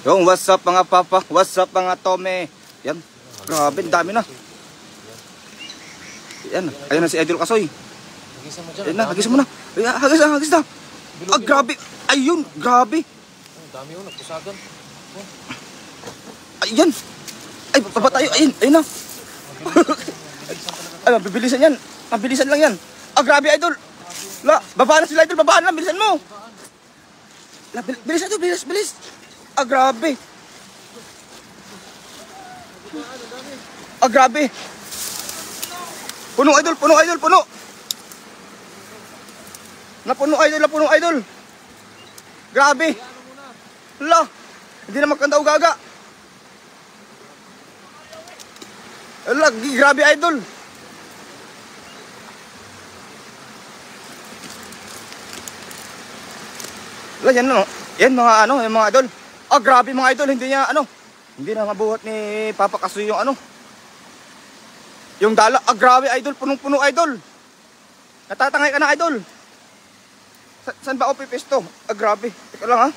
Yung what's up mga papa, what's up mga tome. Yan, grabe, dami na. Yan, ayun na si Idol Kasoy. Ayun na, hagis mo na. Hagis na. Ah, grabe. Ayun, grabe. Dami yun, nagpusagan. Ayun. Ay, baba tayo. Ayun na. Ay, mabilisan yan. Mabilisan lang yan. Ah, grabe Idol. La, baba na sila Idol, baba na, bilisan mo. La, bilis Idol, bilis. Ah, grabe. Ah, grabe. Puno Idol. Napuno Idol. Grabe. La, hindi na magkanda o gaga. La, grabe Idol. La, yan no. Yan yung mga Idol. Ah, grabe mga Idol, hindi na mabuhat ni Papa Kasoy yung dala. Ah, grabe Idol, punong-puno Idol. Natatangay ka na Idol. Saan ba ako pipisto? Ah, grabe. Teka lang ha.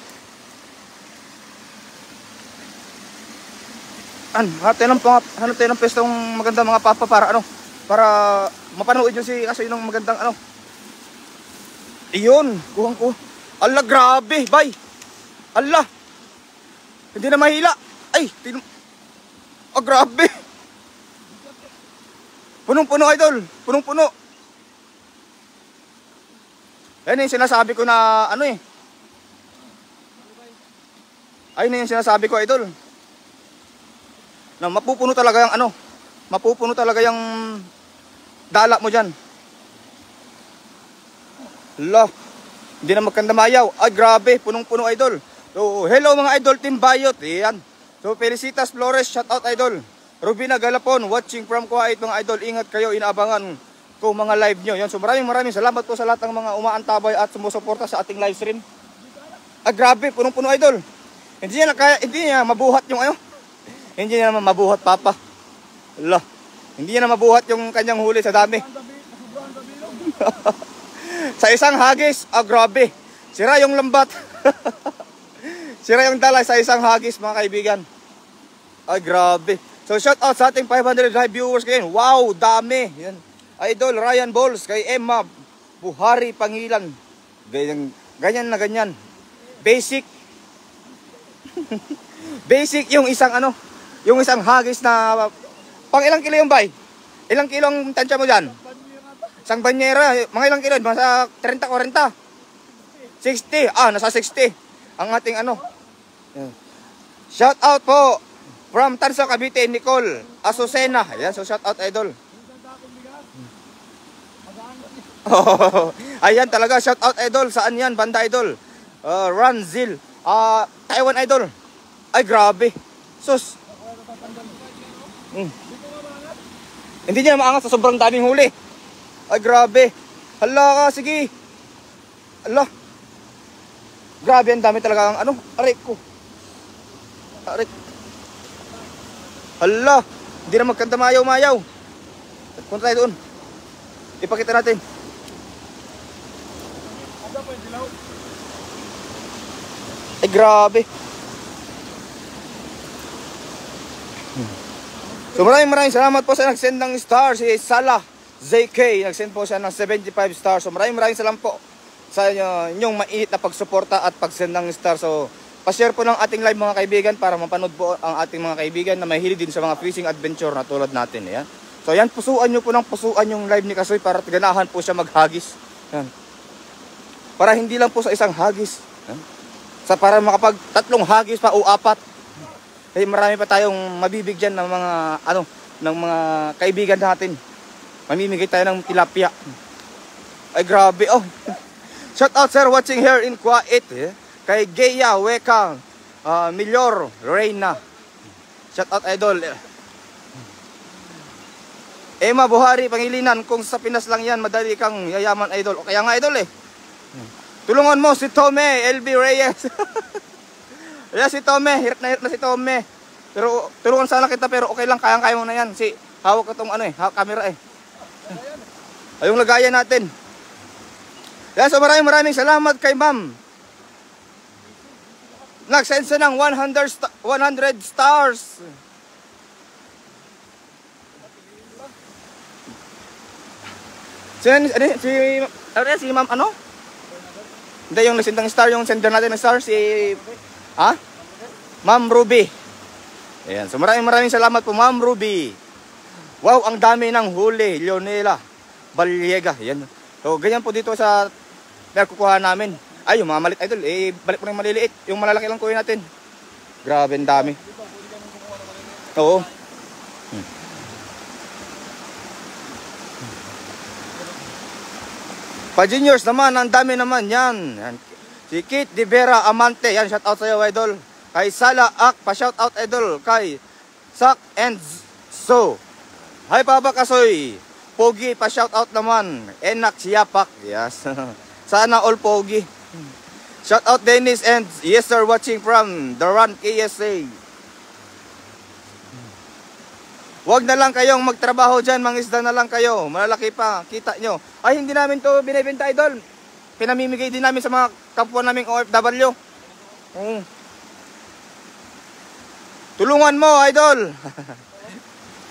Hanap tayo ng pestong magandang mga papa para mapanood yun si Kasoy ng magandang Iyon, kuhang ko. Allah, grabe, bay. Allah. Hindi na mahila. Ay, oh, grabe. Punong-puno Idol. Punong-puno. Yan yung sinasabi ko na Ayun na yung sinasabi ko Idol. Na mapupuno talaga yung dala mo dyan. Allah. Hindi na magkandamayaw. Ay, grabe. Punong-puno Idol. So, hello mga Idol, Team Bayot. Ayan. So, Felicitas Flores, shout out Idol. Rubina Galapon, watching from Kuwait mga Idol. Ingat kayo, inaabangan ko mga live nyo. Yan. So, maraming salamat po sa lahat ng mga umaantabay at sumusuporta sa ating live stream. Ah, grabe. Punong-puno Idol. Hindi niya mabuhat yung Hindi niya naman mabuhat, Papa. Allah. Hindi niya na mabuhat yung kanyang huli sa dami. Sa isang hagis, ah, grabe. Sira yung lambat. Sira yung dala sa isang hagis, mga kaibigan. Ay, grabe. So, shout out sa ating 500 live viewers ngayon. Wow, dami. Yan. Idol Ryan Balls, kay Emma Buhari Pangilan. Ganyan na ganyan. Basic. Basic yung isang yung isang hagis na pang ilang kilo yung bay? Ilang kilo ang tansya mo dyan? Isang banyera, mga ilang kilo? Nasa 30-40? 60? Ah, nasa 60. Ang ating Shout out po from Tansa, Cavite, Nicole Azucena. Ayan, so shout out Idol. Oh, ayan talaga, shout out Idol. Saan yan? Banda Idol. Ranzil. Taiwan Idol. Ay, grabe. Sus. Hindi niya maangat sa sobrang daming huli. Ay, grabe. Hala ka, sige. Hala. Grabe, ang dami talaga ang aray ko. Aray. Hala. Hindi na magkanta mayaw. Punta tayo doon. Ipakita natin. Ay, grabe. So maraming salamat po sa nag-send ng star, si Salah ZK. Nag-send po siya ng 75 stars. So maraming salamat po sa inyong mainit na pagsuporta at pag-send ng star. So pa-share po ng ating live mga kaibigan para mapanood po ang ating mga kaibigan na mahilig din sa mga fishing adventure na tulad natin. Ayan. So yan, pusuan nyo po ng pusuan yung live ni Kasoy para ganahan po siya maghagis. Yan. Para hindi lang po sa isang hagis. Yan. Para makapag 3 hagis pa o 4. Eh, marami pa tayong mabibigyan ng mga ng mga kaibigan natin. Mamimigay tayo ng tilapia. Ay, grabe. Oh. Shout out sir watching here in Kuwait. Kay Geya Wekang Milyor Reina. Shout out Idol. Emma Buhari Pangilinan, kung sa Pinas lang yan, madali kang yayaman Idol. O kaya nga Idol eh. Tulungan mo si Tome LB Reyes. Ayan si Tome, hirit na si Tome. Pero tulungan sana kita, pero okay lang, kayang-kaya mo na yan. Hawak ko itong camera eh. Ay, yung lagayan natin. Ayan, so maraming salamat kay ma'am Nag-send siya ng 100 stars. Si ma'am ano? Hindi, yung nagsend ng star, yung sender natin ng star, Ma'am Ruby. Ayan, so maraming salamat po, Ma'am Ruby. Wow, ang dami ng huli, Leonela Baliega. Ayan. So, ganyan po dito sa kukuha namin. Ay, yung mga malit idol, balik po ng maliliit. Yung malalaki lang kuhin natin. Grabe, ang dami. Oo. Pa-juniors naman, ang dami naman yan. Si Kate De Vera Amante, yan, shout out sa'yo, idol. Kay Sala Ak, pa-shout out, idol. Kay Sak and So. Hi, Papa Kasoy. Pogi, pa-shout out naman. Enak Siyapak, yes. Sana all Pogi. Shout out Dennis and yes sir, watching from Duran KSA. Huwag na lang kayong magtrabaho dyan, mangisda na lang kayo. Malalaki pa, kita nyo. Ay, hindi namin to binibenta, idol. Pinamimigay din namin sa mga kapwa naming OFW. Tulungan mo, idol.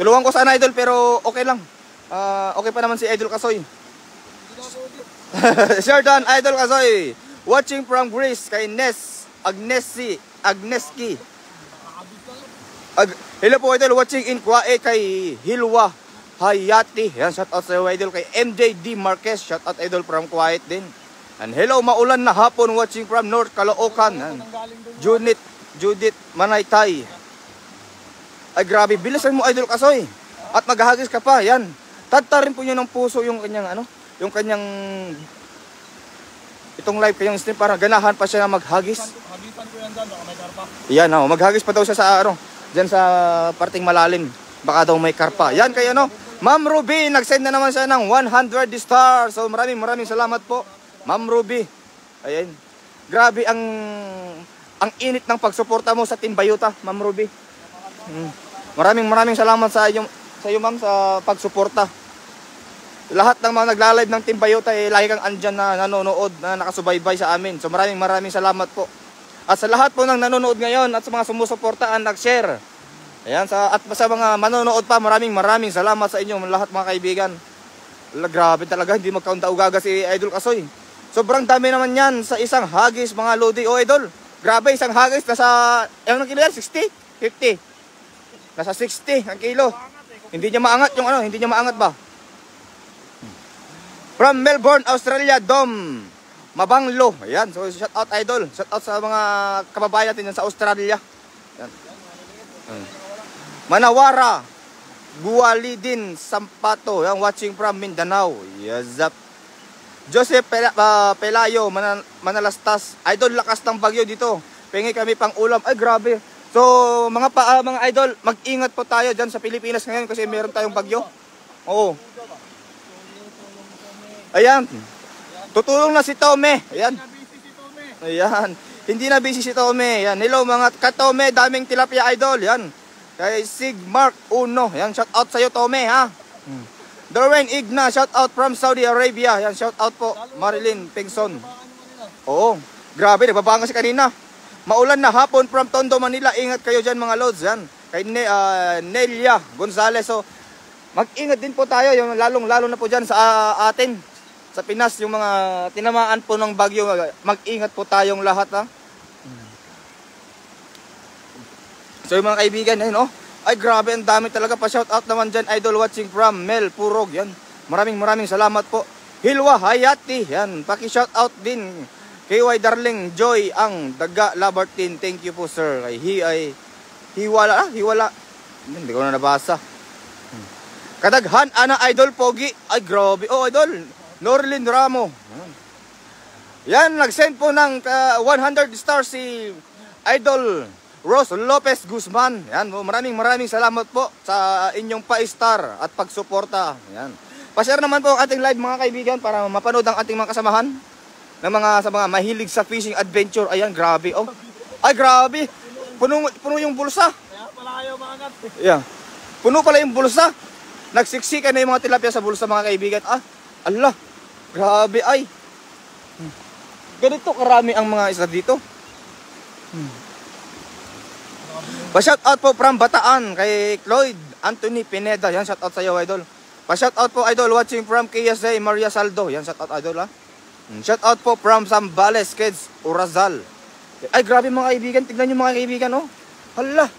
Tulungan ko sana, idol, pero okay lang. Okay pa naman si Idol Kasoy. Jordan, Idol Kasoy. Watching from Greece, kay Agneski. Hello po, idol, watching in Kuwait kay Hilwa Hayati. Yan, shout out sa idol kay MJD Marquez. Shout out, idol, from Kuwait din. And hello, maulan na hapon, watching from North Caloocan. Judith Manaytay. Ay, grabe, bilisan mo, Idol Kasoy. At maghahagis ka pa, yan. Tadtarin po niyo ng puso yung kanyang yung kanyang itong live kanyang stream para ganahan pa siya na maghagis. Hagisan ko yan dyan, baka may karpa. Yan, maghagis pa daw siya sa dyan sa parting malalim. Baka daw may karpa. Yan kayo, Ma'am Ruby, nag-send na naman siya ng 100 stars. So maraming salamat po, Ma'am Ruby. Ayan. Grabe ang init ng pagsuporta mo sa Team Bayuta, Ma'am Ruby. Maraming salamat sa iyo, ma'am, sa pagsuporta. Lahat ng mga nagla-live ng Team Bayuta, lagi kang andyan na nanonood, na nakasubaybay sa amin. So maraming salamat po. At sa lahat po ng nanonood ngayon at sa mga sumusuporta at nag-share. Ayan, at sa mga manonood pa, maraming salamat sa inyo lahat, mga kaibigan. Grabe talaga, hindi magkaunta-ugaga si Idol Kasoy. Sobrang dami naman yan sa isang hagis, mga lodi. O, Idol, grabe, isang hagis nasa, anong kilo yan? 60? 50? Nasa 60 ang kilo. Hindi niya maangat hindi niya maangat ba? From Melbourne, Australia, Dom Mabanglo. Ayan, so shout out, idol. Shout out sa mga kababayan natin sa Australia. Ayan. Manawara, Gualidin, Sampato. Ayan, watching from Mindanao. Yes, up. Joseph Pelayo, Manalastas. Idol, lakas ng bagyo dito. Pengi kami pang ulam. Ay, grabe. So, mga idol, mag-ingat po tayo dyan sa Pilipinas ngayon kasi meron tayong bagyo. Oo. Ayan. Tutulong na si Tome. Ayan. Ayan. Hindi na busy si Tome. Ayan. Hello mga ka-Tome, daming tilapia, idol. Ayan. Kay Sigmark Uno. Ayan, shout out sa'yo, Tome, ha. Doreen Igna, shout out from Saudi Arabia. Ayan, shout out po. Marilyn Pengson. Oo. Grabe, nagbabanga si kanina. Maulan na hapon from Tondo, Manila. Ingat kayo dyan, mga lods. Yan. Kay Nelia Gonzales. So, mag-ingat din po tayo. Yung lalong-lalo na po dyan sa atin. Sa Pinas, yung mga tinamaan po ng bagyo. Mag-ingat po tayong lahat, ha. So, yung mga kaibigan, yun, ay, grabe, ang dami talaga. Pa-shoutout naman dyan, idol, watching from Mel Purog. Yan. Maraming salamat po. Hilwa Hayati. Yan. Paki-shoutout din. KY Darling Joy ang Daga Labartin. Thank you po, sir. Hiwala. Hindi ko na nabasa. Kadaghan ana, idol, Pogi. Ay, grabe. Oh, idol, Norlin Ramo. Yan, nag-send po ng 100 stars si Idol Ros Lopez Guzman. Yan, maraming salamat po sa inyong pa-star at pagsuporta. Yan. Pa-share naman po ang ating live, mga kaibigan, para mapanood ang ating mga kasamahan sa mga mahilig sa fishing adventure. Ayan, grabe. Oh. Ay, grabe. Puno yung bulsa. Kaya pala kayo maangat. Yeah. Puno pala yung bulsa. Nagsiksikan na yung mga tilapia sa bulsa, mga kaibigan. Allah. Grabe, ay. Ganito karami ang mga isda dito. Pa-shout out po from Bataan kay Lloyd Anthony Pineda. Yan, shout out sa iyo, idol. Pa-shout out po, idol, watching from KSA Maria Saldo. Yan, shout out, idol, ha. Shout out po from Zambales Kids Urazal. Ay, grabe mga kaibigan. Tignan nyo mga kaibigan, oh. Hala.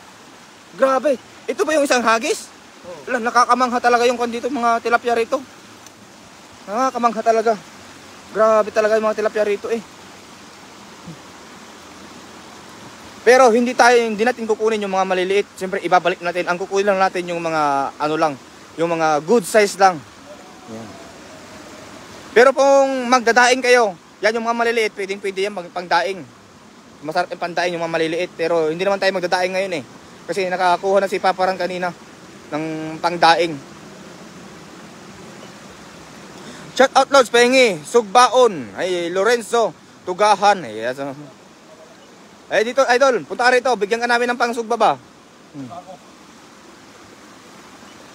Grabe. Ito ba yung isang hagis? Hala, nakakamangha talaga yung kandito mga tilapia rito. Nakakamangha talaga. Grabe talaga yung mga tilapia rito, eh. Pero hindi natin kukunin yung mga maliliit. Siyempre ibabalik natin. Ang kukunin lang natin yung mga ano lang, yung mga good size lang. Yan. Pero kung magdadaing kayo, yan yung mga maliliit, pwede yan pangdaing. Masarap yung pandaing yung mga maliliit. Pero hindi naman tayo magdadaing ngayon eh. Kasi nakakuha na si Paparan kanina ng pangdaing. Shout out Lods, Pengi, Sugbaon, ay Lorenzo, Tugahan. Ay dito, idol, punta ka rito, bigyan ka namin ng pangsugba ba?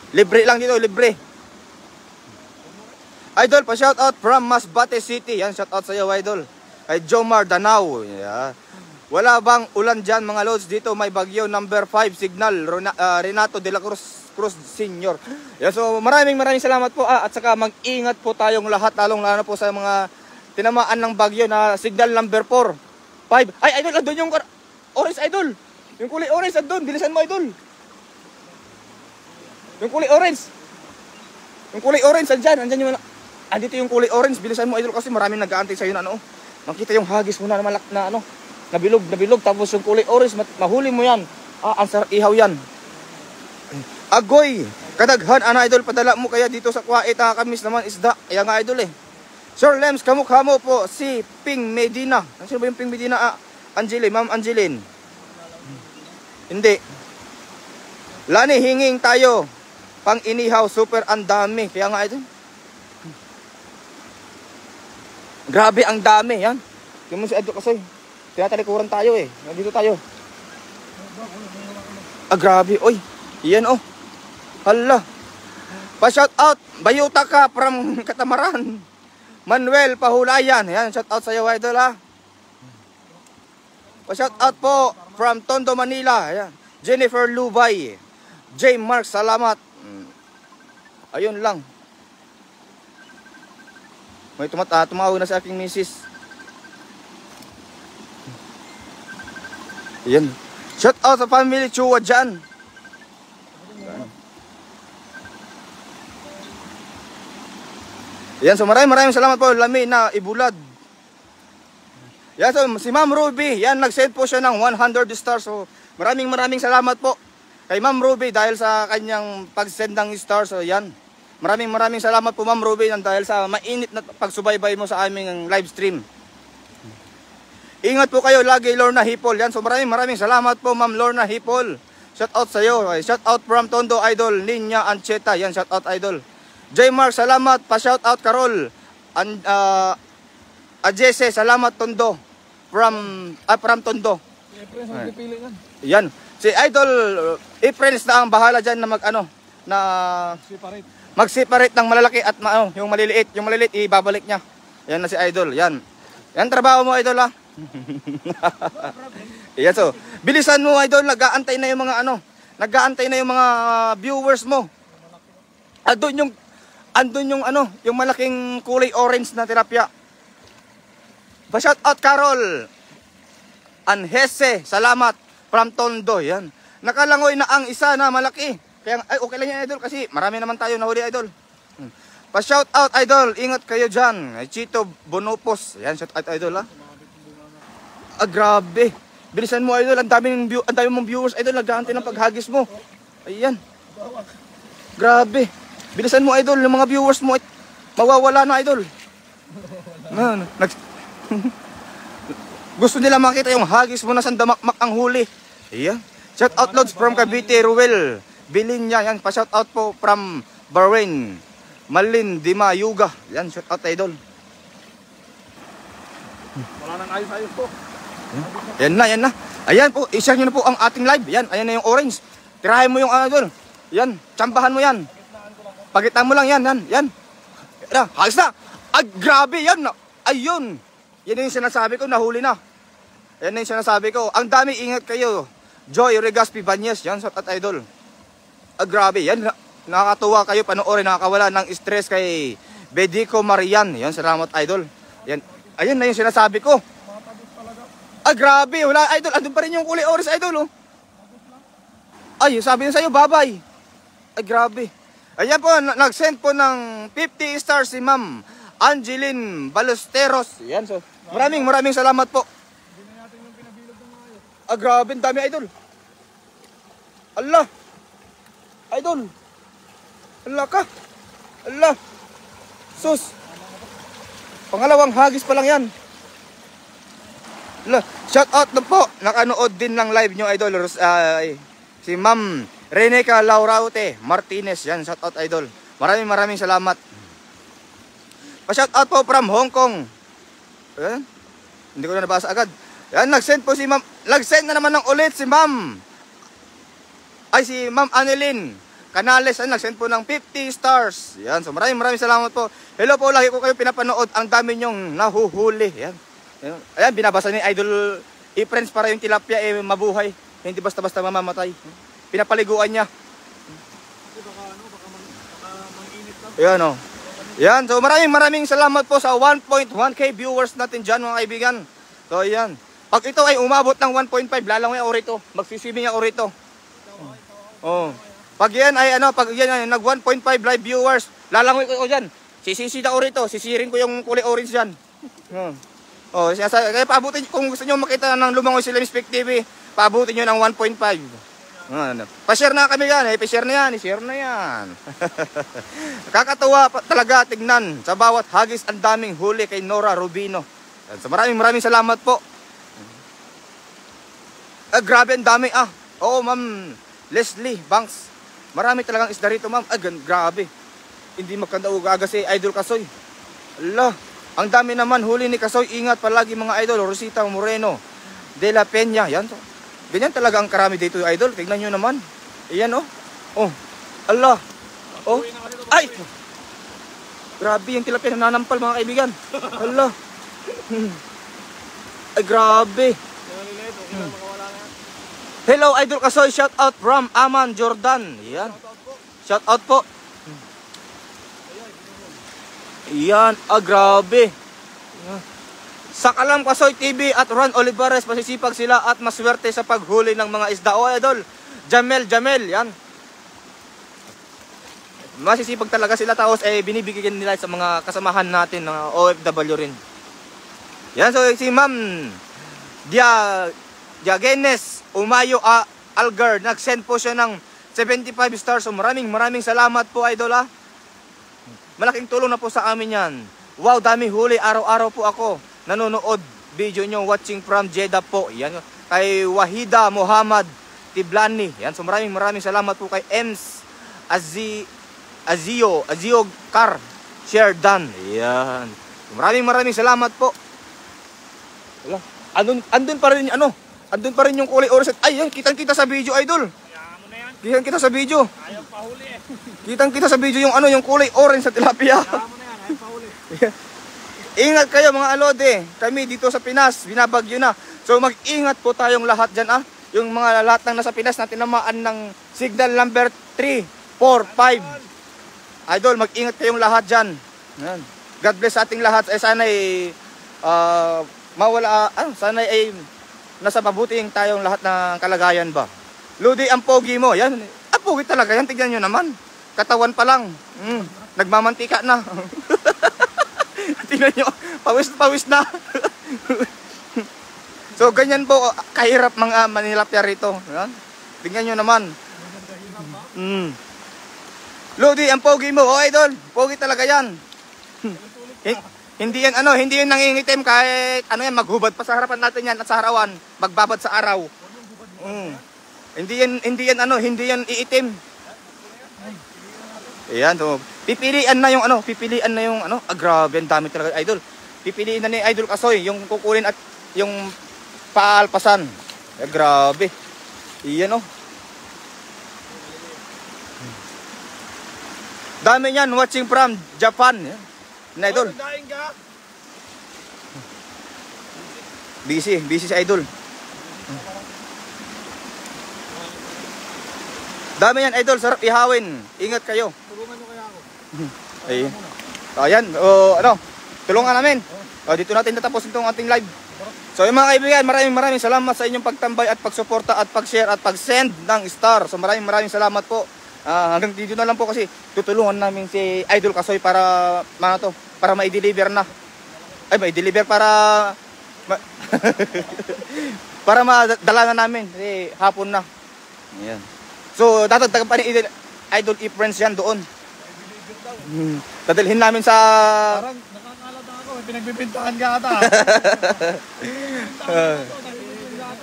Libre lang dito, libre. Idol, pa-shout out from Masbate City. Yan, shout out sa iyo, idol. Kay Jomar Danao. Yeah. Wala bang ulan dyan, mga lods? Dito may bagyo, number 5, signal, Renato de la Cruz Senior. Yeah, so maraming salamat po. At saka mag-ingat po tayong lahat, lalong-lalo po sa mga tinamaan ng bagyo na signal number 4. 5. Ay, idol, andun yung orange, idol. Yung kulay orange, andun. Bilisan mo, idol. Yung kulay orange. Yung kulay orange, andyan yung... Andito yung kulay orange. Bilisan mo, idol, kasi maraming nag-aantay sa'yo na ano. Makita yung hagis mo na malak na ano. Nabilog. Tapos yung kulay orange, mahuli mo yan. Ang sarap ihaw yan. Agoy. Kadaghan, idol, padala mo kaya dito sa Kuwait. Kamis naman isda. Kaya nga, idol, eh. Sir Lems, kamukha mo po si Ping Medina. Sino ba yung Ping Medina? Angeline, Ma'am Angeline. Hindi. Lani, hinging tayo. Pang inihaw, super ang dami. Kaya nga ito. Grabe ang dami, yan. Tingnan mo si Edo kasi. Tinatalikuran tayo eh. Nandito tayo. Grabe. Oy, yan oh. Hala. Pa-shout out. Bayuta ka from Katamaran. Manuel Pahulayan. Yan, shout out sa iyo, idol, ha. Pa-shout out po from Tondo, Manila. Ayan. Jennifer Lubay. J. Mark, salamat. Ayun lang. May tumawag na sa aking misis. Ayan. Shout out sa family Chua dyan. Yan, so maraming salamat po, Lami na Ibulad. Yan, so si Ma'am Ruby, yan, nag-send po siya ng 100 stars. So maraming salamat po kay Ma'am Ruby dahil sa kanyang pag-send ng stars. So yan, maraming salamat po, Ma'am Ruby, dahil sa mainit na pagsubaybay mo sa aming live stream. Ingat po kayo lagi, Lorna Hipol. Yan, so maraming salamat po, Ma'am Lorna Hipol. Shout out sa iyo. Shout out from Tondo, idol, Ninya Ancheta. Yan, shout out, idol. J. Mark, salamat. Pa-shout out, Carol. Jesse, salamat, Tondo. From Tondo. Yan. Si Idol Friends na ang bahala dyan na mag-separate ng malalaki at yung maliliit. Yung maliliit, ibabalik niya. Yan na si Idol. Yan. Yan trabaho mo, Idol, ha. Yan, so. Bilisan mo, Idol. Nag-aantay na yung mga viewers mo. Andun yung yung malaking kulay orange na tilapia. Pa-shout out, Carol Anhese, salamat from Tondo. Yan. Nakalangoy na ang isa na malaki. Kaya okay lang yan, idol, kasi marami naman tayo nahuli, idol. Pa-shout out, idol. Ingat kayo dyan. Chito Bonopos. Yan, shout out, idol, ha. Grabe. Bilisan mo, idol. Ang dami mong viewers, idol. Naghahantin ng paghagis mo. Ayan. Grabe. Bilisan mo, idol, yung mga viewers mo mawawala na, idol. Gusto nila makita yung hagis mo na sandamakmak ang huli. Ayan. Shout out, Lods, from Cavite, Ruel Bilinya. Yan, pa-shout out po from Bahrain, Malin Dima Yuga. Yan, shout out, idol. Wala nang ayos po. Yan na. Ayan po, i-share nyo na po ang ating live. Yan, ayan na yung orange. Tirahin mo yung idol. Yan, tsambahan mo yan. Pagitan mo lang yan. Halos na. Grabe yan. Ayun. Yan yung sinasabi ko, nahuli na. Yan yung sinasabi ko. Ang dami, ingat kayo. Joy Regaspi Banyes, yan sa idol. Grabe, yan. Nakakatuwa kayo panoorin, nakakawala ng stress kay Bedico Marian. Yan, salamat idol. Yan. Ayun na yung sinasabi ko. Grabe, wala idol. Andun pa rin yung kulay orange idol, oh. Ay, sabi niya sa'yo, babay. Grabe. Ayan po, nag-send po ng 50 stars si Ma'am Angeline Ballesteros. Yan, so maraming salamat po. Grabe, ang dami idol. Allah. Idol. Allah ka. Allah. Sus. Pangalawang hagis pa lang yan. Allah. Shout out na po. Nakanood din ng live nyo idol. Si Ma'am Reneca Lauraute Martinez. Yan, shout out idol. Maraming salamat. Pa-shout out po from Hong Kong. Ayan. Hindi ko na nabasa agad. Yan, nag-send po si Ma'am. Nag-send na naman ng ulit si Ma'am. Si Ma'am Annelyn Canales. Yan, nag-send po ng 50 stars. Yan, so maraming salamat po. Hello po, lagi ko kayo pinapanood. Ang dami nyong nahuhuli. Yan. Ayan, binabasa ni Idol i-friends para yung tilapia mabuhay. Hindi basta-basta mamamatay. Pinapaliguan niya. Ayan, oh. Yan, so maraming salamat po sa 1.1k viewers natin dyan mga kaibigan. So yan. Pag ito ay umabot ng 1.5, lalangoy ako rito. Magsiswimming ako rito. Oh. Pag yan ay pag yan ay nag 1.5 live viewers, lalangoy ko dyan. Sisisi ako rito, sisirin ko yung kulay orange dyan. Kaya paabutin, kung gusto nyo makita ng lumangoy sila ni Spec TV, paabutin nyo ng 1.5. Pa-share na kami yan, pa-share na yan, i-share na yan. Kakatuwa talaga tignan. Sa bawat hagis ang daming huli kay Nora Rubino. So maraming salamat po. Grabe ang dami Oo, Ma'am Leslie Banks. Marami talagang isda rito, ma'am. Grabe. Hindi magkandauga si Idol Kasoy. Allah, ang dami naman huli ni Kasoy. Ingat palagi mga idol. Rosita Moreno de la Peña. Yan. Ganyan talaga ang karami dito, idol. Tignan nyo naman. Ayan, oh. Oh. Allah. Oh. Ay! Grabe yung tilapia na nanampal, mga kaibigan. Allah. Ay, grabe. Hello, Idol Kasoy. Shout out from Aman, Jordan. Yan. Shout out po. Yan. Grabe. Sa Kalam Kasoy TV at Ron Olivares, masisipag sila at maswerte sa paghuli ng mga isda. O, Idol. Jamel. Yan. Masisipag talaga sila. Tapos, binibigyan nila sa mga kasamahan natin na OFW rin. Yan. So, si Ma'am Diagenes Umayo Algar, nag-send po siya ng 75 stars. So maraming salamat po, idol. Malaking tulong na po sa amin yan. Wow, dami huli. Araw-araw po ako nanonood video nyo, watching from Jeddah po. Yan, kay Wahida Muhammad Tiblani. Yan, so maraming salamat po kay Ems Azio Car Share done. Yan. So, maraming salamat po. Wala. Andun pa rin andun pa rin yung kulay orange. Ay, yan, kitang-kita sa video, idol. Kitang-kita sa video. Ayaw pahuli eh. Kitang-kita sa video yung yung kulay orange sa tilapia. Ayaw pahuli. Ingat kayo mga alode. Kami dito sa Pinas, binabagyo na. So mag-ingat po tayong lahat dyan. Yung mga lahat ng nasa Pinas na tinamaan ng signal number 3, 4, 5. Idol, mag-ingat kayong lahat dyan. Yan. God bless sa ating lahat. Sana sana nasa mabuting tayong lahat ng kalagayan ba. Ludi, ang pogi mo. Yan. Pogi talaga yan. Tignan nyo naman. Katawan pa lang. Nagmamantika na. Tignan nyo. Pawis na. So, ganyan po. Kahirap mga manilapya rito. Yan. Tignan nyo naman. Ludi, ang pogi mo. Idol. Pogi talaga yan. Hindi yan nangingitim kahit maghubad pa sa harapan natin yan at sa harawan, magbabad sa araw. Hindi yan iitim. Ayan, so pipilian na yung grabe, ang dami talaga, idol. Pipiliin na ni Idol Kasoy yung kukunin at yung paalpasan. Grabe. Iyan Dami niyan watching from Japan. Na idol. Busy si idol. Dami yan, idol. Sarap ihawin. Ingat kayo. Tulungan nyo kaya ako. Ayun. Ayan. O, ano, tulungan namin. O, dito natin natapos itong ating live. So, yung mga kaibigan, maraming salamat sa inyong pagtambay at pagsuporta at pag-share at pag-send ng star. So, maraming salamat po. Hanggang dito na lang po kasi tutulungan namin si Idol Kasoy para para ma-deliver na. Ay, ma-deliver para para madala na namin kasi hapon na. Ayan. So, dadagdagan pa ni Idol E-Friends yan doon. Dadalhin namin sa Parang nakakalat ako. May pinagbibintahan ka ata.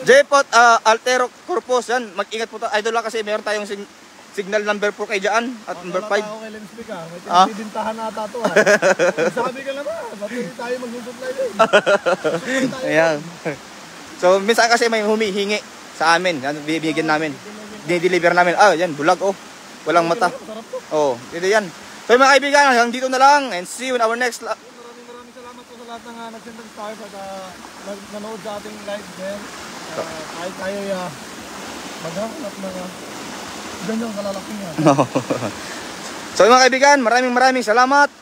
J-Pot Altero Corpus yan. Mag-ingat po tayo idol lang kasi meron tayong signal number 4 kay dyan at number 5. Ako kay Lenspeak ah. May pinagbibintahan ata to ah. Sabi ka naman. Ba't hindi tayo mag-supply din? Ayan. So minsan kasi may humihingi sa amin. Yan, bibigyan namin. Dinideliver namin. Yan, bulag oh. Walang mata. Sarap to. Oh, dito yan. So mga kaibigan, hanggang dito na lang and see you in our next Maraming salamat po sa lahat ng nag-send ng stars at nanood sa ating live din. Kahit tayo maghanap ng ganyang kalalaki niya. So mga kaibigan, maraming salamat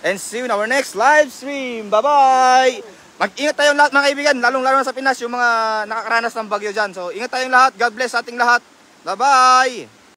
and see you in our next live stream. Bye-bye! Mag-ingat tayong lahat mga kaibigan, lalong-lalo na sa Pinas, yung mga nakakaranas ng bagyo dyan. So ingat tayong lahat, God bless sa ating lahat. Bye-bye!